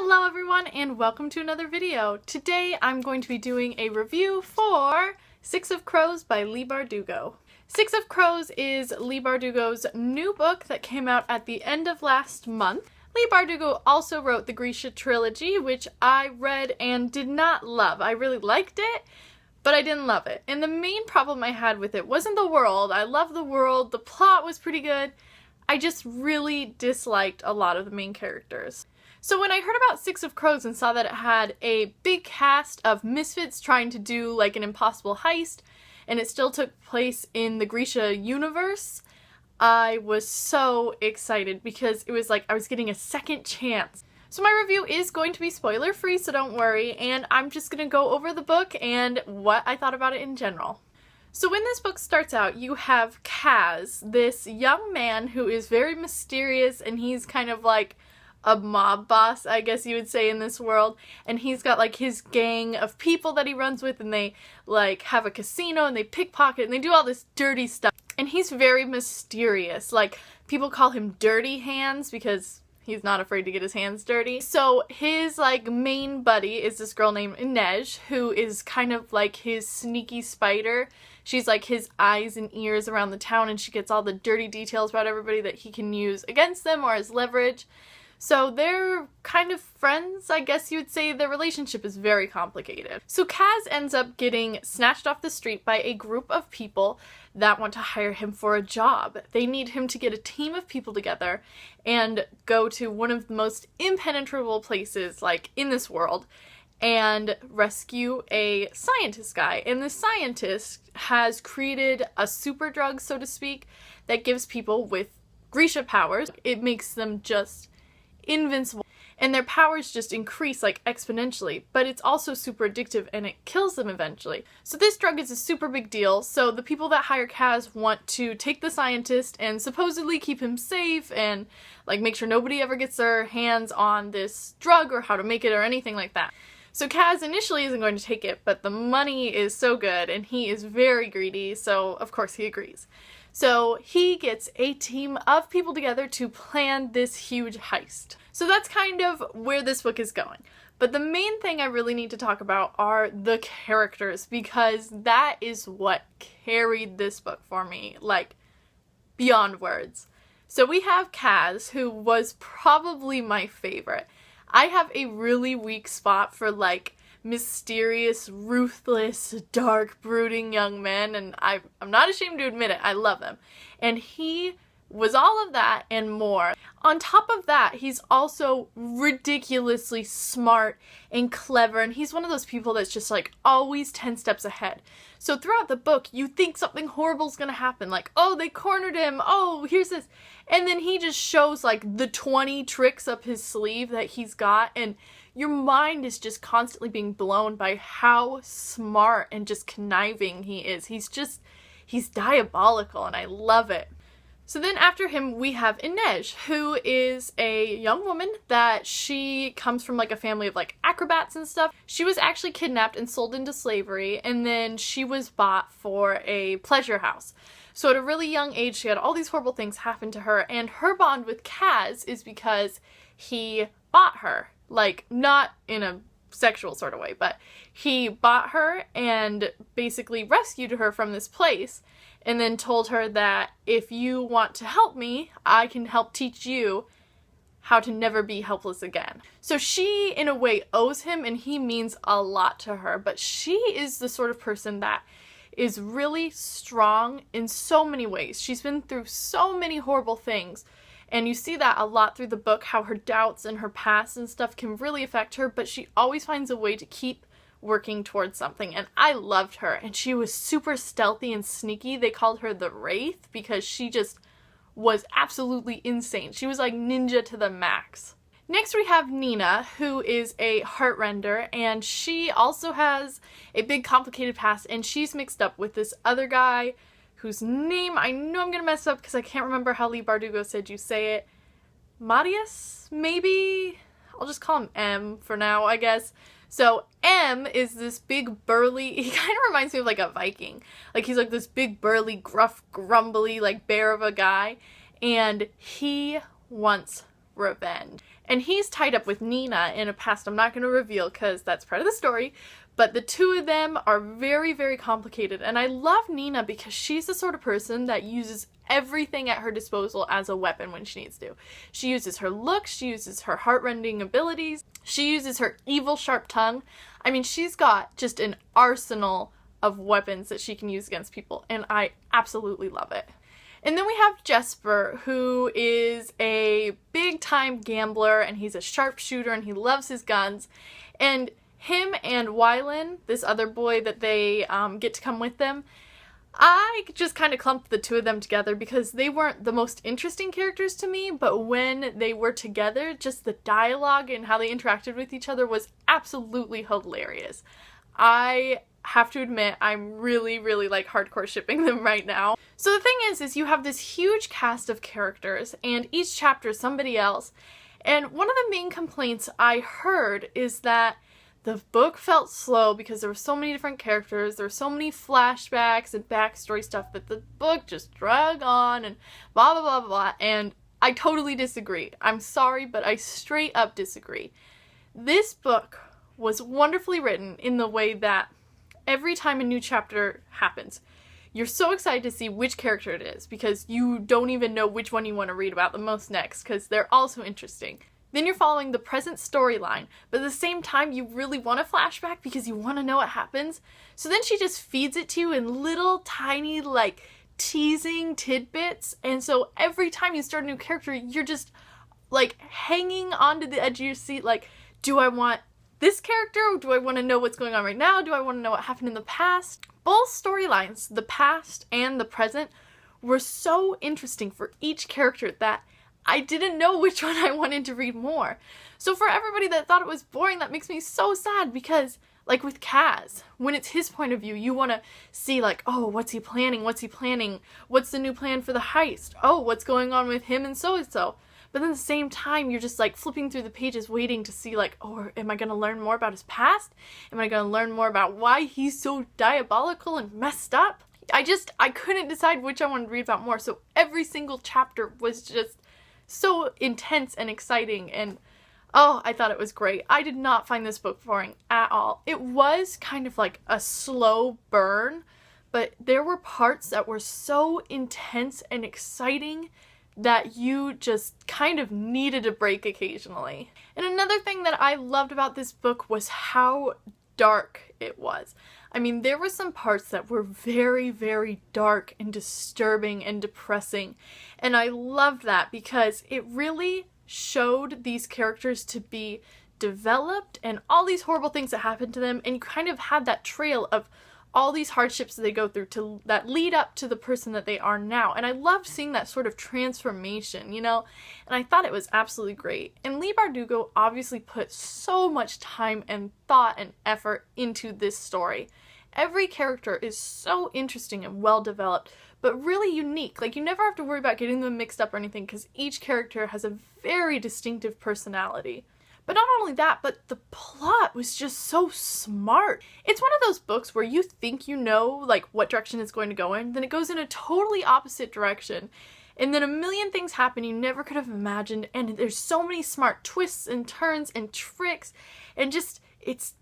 Hello everyone and welcome to another video. Today I'm going to be doing a review for Six of Crows by Leigh Bardugo. Six of Crows is Leigh Bardugo's new book that came out at the end of last month. Leigh Bardugo also wrote the Grisha trilogy, which I read and did not love. I really liked it, but I didn't love it. And the main problem I had with it wasn't the world. I love the world, the plot was pretty good. I just really disliked a lot of the main characters. So when I heard about Six of Crows and saw that it had a big cast of misfits trying to do like an impossible heist, and it still took place in the Grisha universe, I was so excited because it was like I was getting a second chance. So my review is going to be spoiler free, so don't worry, and I'm just going to go over the book and what I thought about it in general. So when this book starts out, you have Kaz, this young man who is very mysterious, and he's kind of like a mob boss, I guess you would say, in this world, and he's got like his gang of people that he runs with, and they like have a casino and they pickpocket and they do all this dirty stuff, and he's very mysterious. Like, people call him Dirty Hands because he's not afraid to get his hands dirty. So his like main buddy is this girl named Inej, who is kind of like his sneaky spider. She's like his eyes and ears around the town, and she gets all the dirty details about everybody that he can use against them or as leverage. So they're kind of friends, I guess you would say. Their relationship is very complicated. So Kaz ends up getting snatched off the street by a group of people that want to hire him for a job. They need him to get a team of people together and go to one of the most impenetrable places like in this world and rescue a scientist guy. And the scientist has created a super drug, so to speak, that gives people with Grisha powers. It makes them just invincible, and their powers just increase like exponentially, but it's also super addictive and it kills them eventually. So this drug is a super big deal, so the people that hire Kaz want to take the scientist and supposedly keep him safe and like make sure nobody ever gets their hands on this drug or how to make it or anything like that. So Kaz initially isn't going to take it, but the money is so good and he is very greedy, so of course he agrees. So he gets a team of people together to plan this huge heist. So that's kind of where this book is going. But the main thing I really need to talk about are the characters, because that is what carried this book for me, like, beyond words. So we have Kaz, who was probably my favorite. I have a really weak spot for, like, mysterious, ruthless, dark, brooding young men, and I'm not ashamed to admit it, I love them. And he was all of that and more. On top of that, he's also ridiculously smart and clever, and he's one of those people that's just like always 10 steps ahead. So throughout the book, you think something horrible is gonna happen, like, oh, they cornered him, oh, here's this, and then he just shows like the 20 tricks up his sleeve that he's got, and your mind is just constantly being blown by how smart and just conniving he is. He's diabolical, and I love it. So then after him, we have Inej, who is a young woman that she comes from like a family of like acrobats and stuff. She was actually kidnapped and sold into slavery, and then she was bought for a pleasure house. So at a really young age, she had all these horrible things happen to her, and her bond with Kaz is because he bought her. Like, not in a sexual sort of way, but he bought her and basically rescued her from this place, and then told her that if you want to help me, I can help teach you how to never be helpless again. So she, in a way, owes him, and he means a lot to her, but she is the sort of person that is really strong in so many ways. She's been through so many horrible things, and you see that a lot through the book, how her doubts and her past and stuff can really affect her, but she always finds a way to keep working towards something, and I loved her. And she was super stealthy and sneaky. They called her the Wraith because she just was absolutely insane. She was like ninja to the max. Next we have Nina, who is a heartrender, and she also has a big complicated past, and she's mixed up with this other guy whose name I know I'm gonna mess up because I can't remember how Leigh Bardugo said you say it. Marius, maybe? I'll just call him M for now, I guess. So M is this big burly, he kind of reminds me of like a Viking. Like, he's like this big burly, gruff, grumbly, like bear of a guy, and he wants revenge. And he's tied up with Nina in a past I'm not going to reveal because that's part of the story. But the two of them are very, very complicated. And I love Nina because she's the sort of person that uses everything at her disposal as a weapon when she needs to. She uses her looks, she uses her heart-rending abilities, she uses her evil sharp tongue. I mean, she's got just an arsenal of weapons that she can use against people, and I absolutely love it. And then we have Jesper, who is a big-time gambler, and he's a sharpshooter, and he loves his guns. And him and Wylan, this other boy that they get to come with them, I just kind of clumped the two of them together because they weren't the most interesting characters to me, but when they were together, just the dialogue and how they interacted with each other was absolutely hilarious. I have to admit, I'm really, really like hardcore shipping them right now. So the thing is you have this huge cast of characters and each chapter is somebody else. And one of the main complaints I heard is that the book felt slow because there were so many different characters, there were so many flashbacks and backstory stuff that the book just dragged on and blah, blah, blah, blah. And I totally disagree. I'm sorry, but I straight up disagree. This book was wonderfully written in the way that every time a new chapter happens, you're so excited to see which character it is because you don't even know which one you want to read about the most next because they're all so interesting. Then you're following the present storyline, but at the same time you really want a flashback because you want to know what happens. So then she just feeds it to you in little tiny like teasing tidbits, and so every time you start a new character you're just like hanging onto the edge of your seat like, do I want this character? Do I want to know what's going on right now? Do I want to know what happened in the past? Both storylines, the past and the present, were so interesting for each character that I didn't know which one I wanted to read more. So for everybody that thought it was boring, that makes me so sad because, like with Kaz, when it's his point of view, you want to see like, oh, what's he planning? What's he planning? What's the new plan for the heist? Oh, what's going on with him and so-and-so? But then at the same time, you're just like flipping through the pages waiting to see like, oh, am I going to learn more about his past? Am I going to learn more about why he's so diabolical and messed up? I couldn't decide which I wanted to read about more. So every single chapter was just so intense and exciting, and oh, I thought it was great. I did not find this book boring at all. It was kind of like a slow burn, but there were parts that were so intense and exciting that you just kind of needed a break occasionally. And another thing that I loved about this book was how dark it was. I mean, there were some parts that were very, very dark and disturbing and depressing, and I loved that because it really showed these characters to be developed and all these horrible things that happened to them, and you kind of had that trail of all these hardships that they go through that lead up to the person that they are now. And I loved seeing that sort of transformation, you know? And I thought it was absolutely great. And Leigh Bardugo obviously put so much time and thought and effort into this story. Every character is so interesting and well developed, but really unique. Like, you never have to worry about getting them mixed up or anything because each character has a very distinctive personality. But not only that, but the plot was just so smart. It's one of those books where you think you know, like, what direction it's going to go in, then it goes in a totally opposite direction. And then a million things happen you never could have imagined, and there's so many smart twists and turns and tricks, and just, it's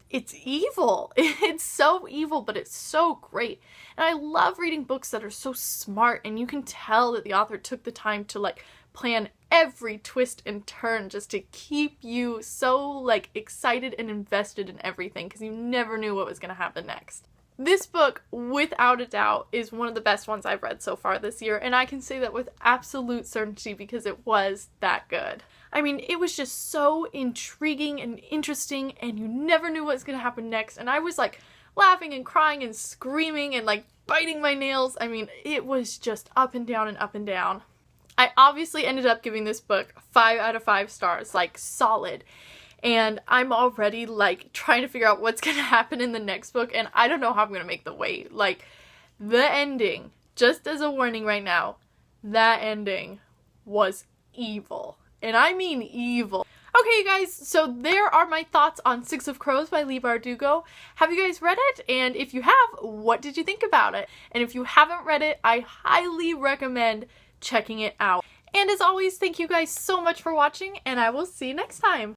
evil. It's so evil, but it's so great. And I love reading books that are so smart, and you can tell that the author took the time to, like, plan every twist and turn just to keep you so like excited and invested in everything because you never knew what was going to happen next. This book, without a doubt, is one of the best ones I've read so far this year, and I can say that with absolute certainty because it was that good. I mean, it was just so intriguing and interesting, and you never knew what was going to happen next, and I was like laughing and crying and screaming and like biting my nails. I mean, it was just up and down and up and down. I obviously ended up giving this book 5 out of 5 stars, like solid. And I'm already like trying to figure out what's going to happen in the next book, and I don't know how I'm going to make the wait. Like, the ending, just as a warning right now, that ending was evil. And I mean evil. Okay, you guys, so there are my thoughts on Six of Crows by Leigh Bardugo. Have you guys read it? And if you have, what did you think about it? And if you haven't read it, I highly recommend checking it out. And as always, thank you guys so much for watching, and I will see you next time.